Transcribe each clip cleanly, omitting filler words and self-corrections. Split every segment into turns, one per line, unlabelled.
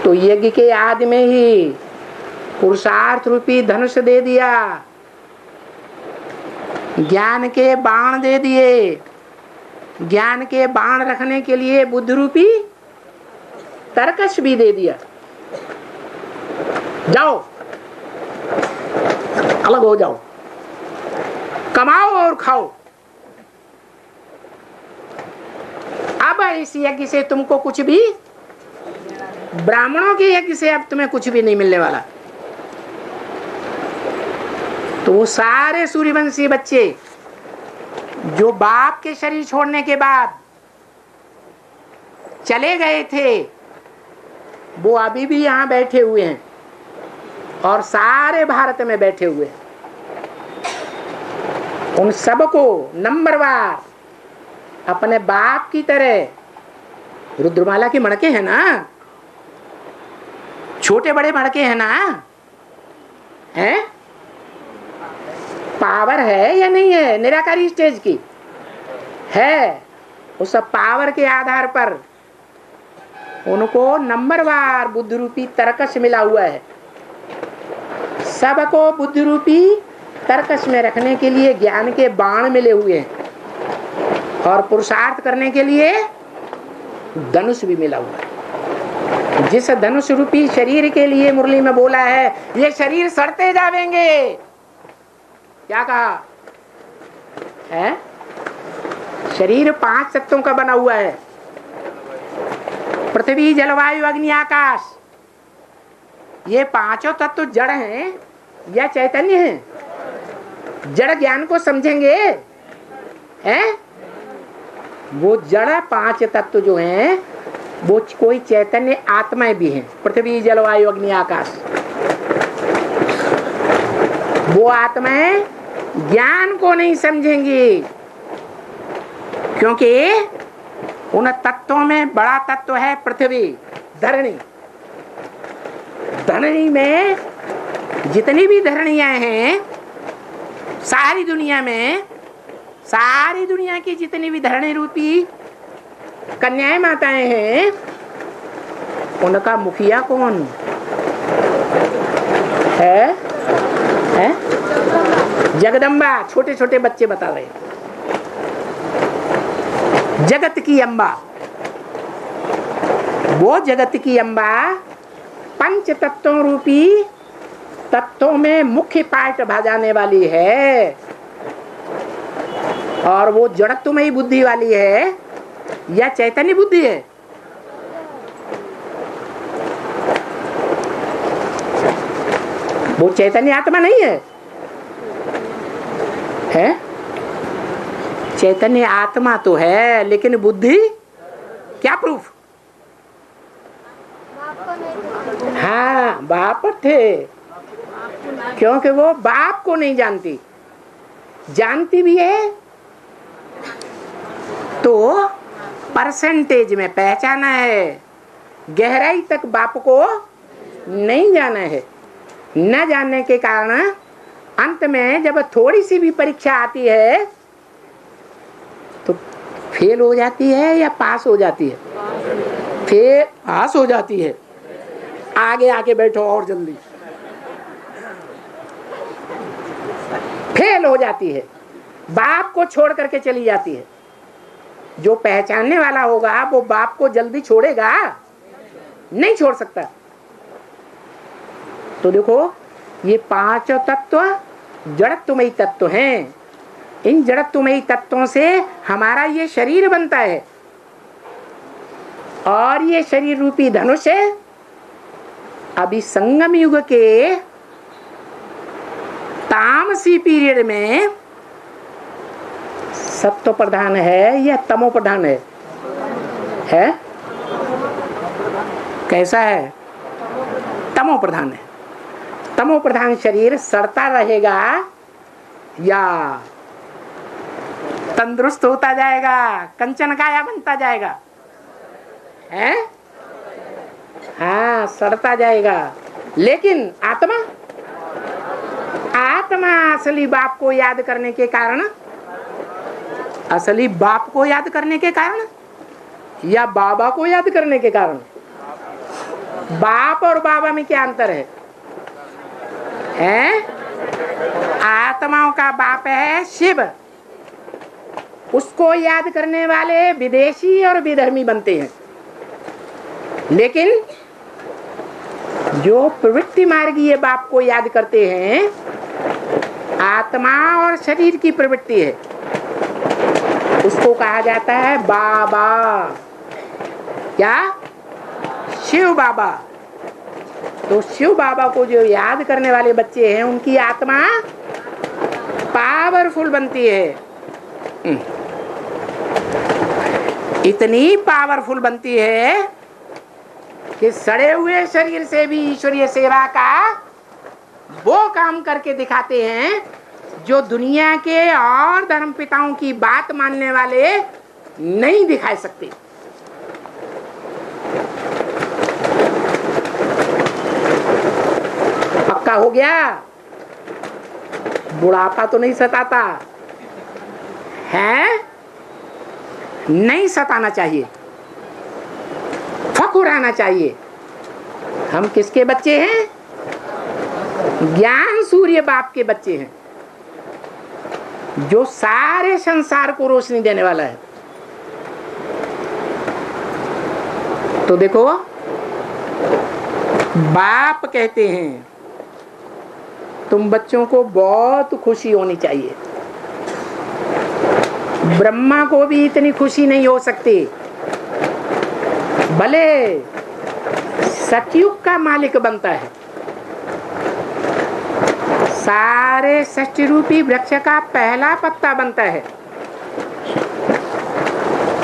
तो यज्ञ के आदि में ही पुरुषार्थ रूपी धनुष दे दिया, ज्ञान के बाण दे दिए, ज्ञान के बाण रखने के लिए बुद्धि रूपी तरकश भी दे दिया। जाओ अलग हो जाओ, कमाओ और खाओ। अब इस यज्ञ से तुमको कुछ भी, ब्राह्मणों के यज्ञ से अब तुम्हें कुछ भी नहीं मिलने वाला। तो वो सारे सूर्यवंशी बच्चे जो बाप के शरीर छोड़ने के बाद चले गए थे, वो अभी भी यहाँ बैठे हुए हैं और सारे भारत में बैठे हुए हैं। उन सबको नंबरवार अपने बाप की तरह, रुद्रमाला के मणके हैं ना, छोटे बड़े मणके हैं ना, हैं? पावर है या नहीं है? निराकारी स्टेज की है। उस सब पावर के आधार पर उनको नंबरवार बुद्धि रूपी तरकश मिला हुआ है। सबको बुद्धि रूपी तरकश में रखने के लिए ज्ञान के बाण मिले हुए हैं और पुरुषार्थ करने के लिए धनुष भी मिला हुआ है। जिस धनुष रूपी शरीर के लिए मुरली में बोला है, ये शरीर सड़ते जावेंगे। क्या कहा है? शरीर 5 तत्वों का बना हुआ है, पृथ्वी जलवायु अग्नि आकाश। ये 5 तत्व जड़ हैं या चैतन्य हैं? जड़ ज्ञान को समझेंगे हैं? वो जड़ 5 तत्व जो हैं वो कोई चैतन्य आत्माएं भी हैं। पृथ्वी जलवायु अग्नि आकाश, वो आत्माएं ज्ञान को नहीं समझेंगी, क्योंकि उन तत्वों में बड़ा तत्व है पृथ्वी, धरणी। धरणी में जितनी भी धरणियां हैं सारी दुनिया में, सारी दुनिया की जितनी भी धरणी रूपी कन्याएं माताएं हैं, उनका मुखिया कौन है? है जगदम्बा। छोटे छोटे बच्चे बता रहे हैं, जगत की अम्बा। वो जगत की अम्बा 5 तत्वों रूपी तत्वों में मुख्य पार्ट बजाने वाली है और वो जड़त्वमयी बुद्धि वाली है या चैतन्य बुद्धि है? वो चैतन्य आत्मा नहीं है, है? चैतन्य आत्मा तो है, लेकिन बुद्धि क्या प्रूफ? हाँ, बाप थे, क्योंकि वो बाप को नहीं जानती। जानती भी है तो परसेंटेज में पहचाना है, गहराई तक बाप को नहीं जाना है। न जानने के कारण अंत में जब थोड़ी सी भी परीक्षा आती है तो फेल हो जाती है या पास हो जाती है? फेल, पास हो जाती है। आगे आके बैठो और जल्दी। फेल हो जाती है, बाप को छोड़ करके चली जाती है। जो पहचानने वाला होगा वो बाप को जल्दी छोड़ेगा? नहीं छोड़ सकता। तो देखो, ये 5 तत्व जड़त्वमयी तत्व हैं। इन जड़त्वमयी तत्वों से हमारा ये शरीर बनता है और ये शरीर रूपी धनुष है। अभी संगम युग के तामसी पीरियड में सत्व प्रधान है या तमो प्रधान है? है? कैसा है? तमो प्रधान है। तमो प्रधान शरीर सड़ता रहेगा या तंदुरुस्त होता जाएगा, कंचन काया बनता जाएगा? है? हाँ, सड़ता जाएगा। लेकिन आत्मा, आत्मा असली बाप को याद करने के कारण, असली बाप को याद करने के कारण या बाबा को याद करने के कारण? बाप और बाबा में क्या अंतर है? हैं? आत्माओं का बाप है शिव। उसको याद करने वाले विदेशी और विधर्मी बनते हैं, लेकिन जो प्रवृत्ति मार्गीय बाप को याद करते हैं, आत्मा और शरीर की प्रवृत्ति है, उसको कहा जाता है बाबा। क्या? शिव बाबा। तो शिव बाबा को जो याद करने वाले बच्चे हैं, उनकी आत्मा पावरफुल बनती है। इतनी पावरफुल बनती है कि सड़े हुए शरीर से भी ईश्वरीय सेवा का वो काम करके दिखाते हैं जो दुनिया के और धर्म पिताओं की बात मानने वाले नहीं दिखा सकते। पक्का हो गया? बुढ़ापा तो नहीं सताता है? नहीं सताना चाहिए, फखुर आना चाहिए। हम किसके बच्चे हैं? ज्ञान सूर्य बाप के बच्चे हैं, जो सारे संसार को रोशनी देने वाला है। तो देखो, बाप कहते हैं तुम बच्चों को बहुत खुशी होनी चाहिए। ब्रह्मा को भी इतनी खुशी नहीं हो सकती। भले सतयुग का मालिक बनता है, सारे सृष्टि रूपी वृक्ष का पहला पत्ता बनता है,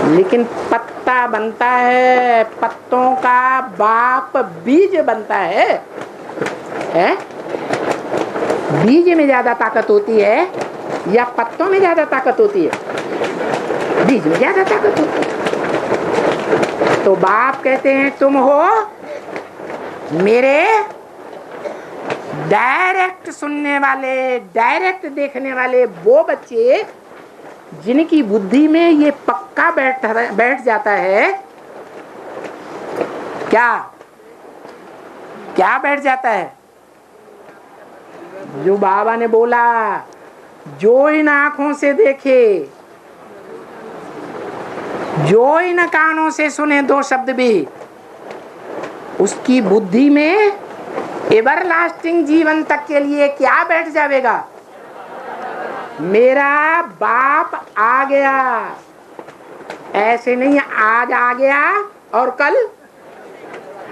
लेकिन पत्ता बनता है, पत्तों का बाप बीज बनता है? बीज में ज्यादा ताकत होती है या पत्तों में ज्यादा ताकत होती है? बीज में ज्यादा ताकत होती है। तो बाप कहते हैं तुम हो मेरे डायरेक्ट सुनने वाले, डायरेक्ट देखने वाले वो बच्चे जिनकी बुद्धि में ये पक्का बैठ जाता है। क्या बैठ जाता है? जो बाबा ने बोला, जो इन आंखों से देखे, जो इन कानों से सुने दो शब्द भी, उसकी बुद्धि में एवरलास्टिंग जीवन तक के लिए क्या बैठ जाएगा? मेरा बाप आ गया। ऐसे नहीं आज आ गया और कल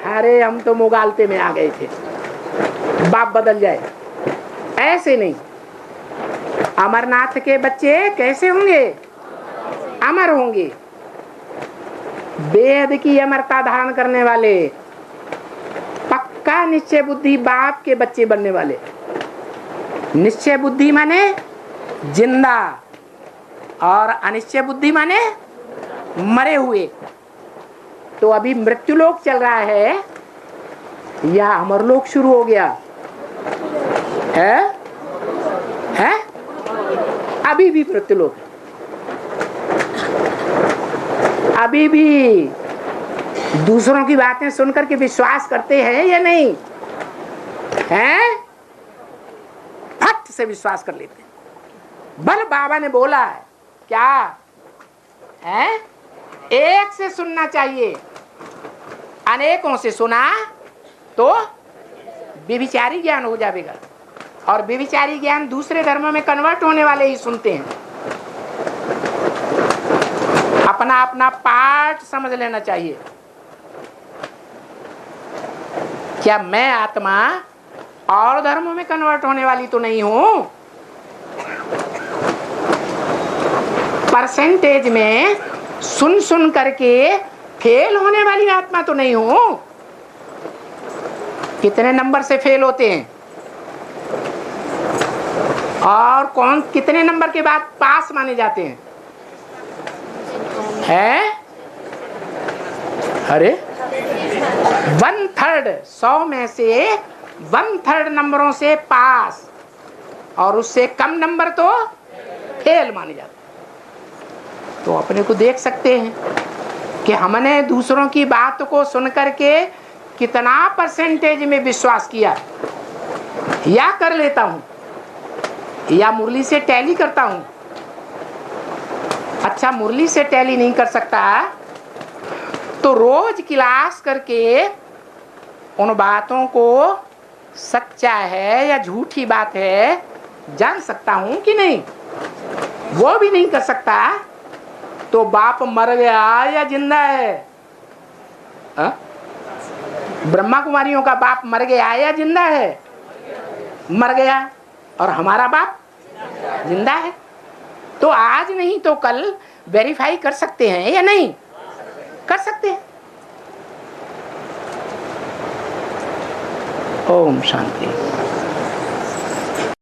अरे हम तो मुगालते में आ गए थे, बाप बदल जाए, ऐसे नहीं। अमरनाथ के बच्चे कैसे होंगे? अमर होंगे, वेद की अमरता धारण करने वाले, पक्का निश्चय बुद्धि बाप के बच्चे बनने वाले। निश्चय बुद्धि माने जिंदा और अनिश्चय बुद्धि माने मरे हुए। तो अभी मृत्युलोक चल रहा है या अमरलोक शुरू हो गया है? अभी भी मृत्युलोक, अभी भी दूसरों की बातें सुनकर के विश्वास करते हैं या नहीं? हैं? फट से विश्वास कर लेते हैं। बल बाबा ने बोला है क्या है? एक से सुनना चाहिए, अनेकों से सुना तो व्यभिचारी ज्ञान हो जाएगा, और व्यभिचारी ज्ञान दूसरे धर्मों में कन्वर्ट होने वाले ही सुनते हैं। अपना अपना पार्ट समझ लेना चाहिए। क्या मैं आत्मा और धर्मों में कन्वर्ट होने वाली तो नहीं हूं? परसेंटेज में सुन सुन करके फेल होने वाली आत्मा तो नहीं हूं। कितने नंबर से फेल होते हैं और कौन कितने नंबर के बाद पास माने जाते हैं? अरे 1/3, 100 में से 1/3 नंबरों से पास, और उससे कम नंबर तो फेल माने जाते। तो अपने को देख सकते हैं कि हमने दूसरों की बात को सुन करके कितना परसेंटेज में विश्वास किया, या कर लेता हूं, या मुरली से टैली करता हूं। अच्छा, मुरली से टैली नहीं कर सकता तो रोज क्लास करके उन बातों को सच्चा है या झूठी बात है जान सकता हूं कि नहीं? वो भी नहीं कर सकता तो बाप मर गया या जिंदा है? ब्रह्मा कुमारियों का बाप मर गया या जिंदा है? मर गया। और हमारा बाप जिंदा है। तो आज नहीं तो कल वेरीफाई कर सकते हैं या नहीं? कर सकते हैं। ओम शांति।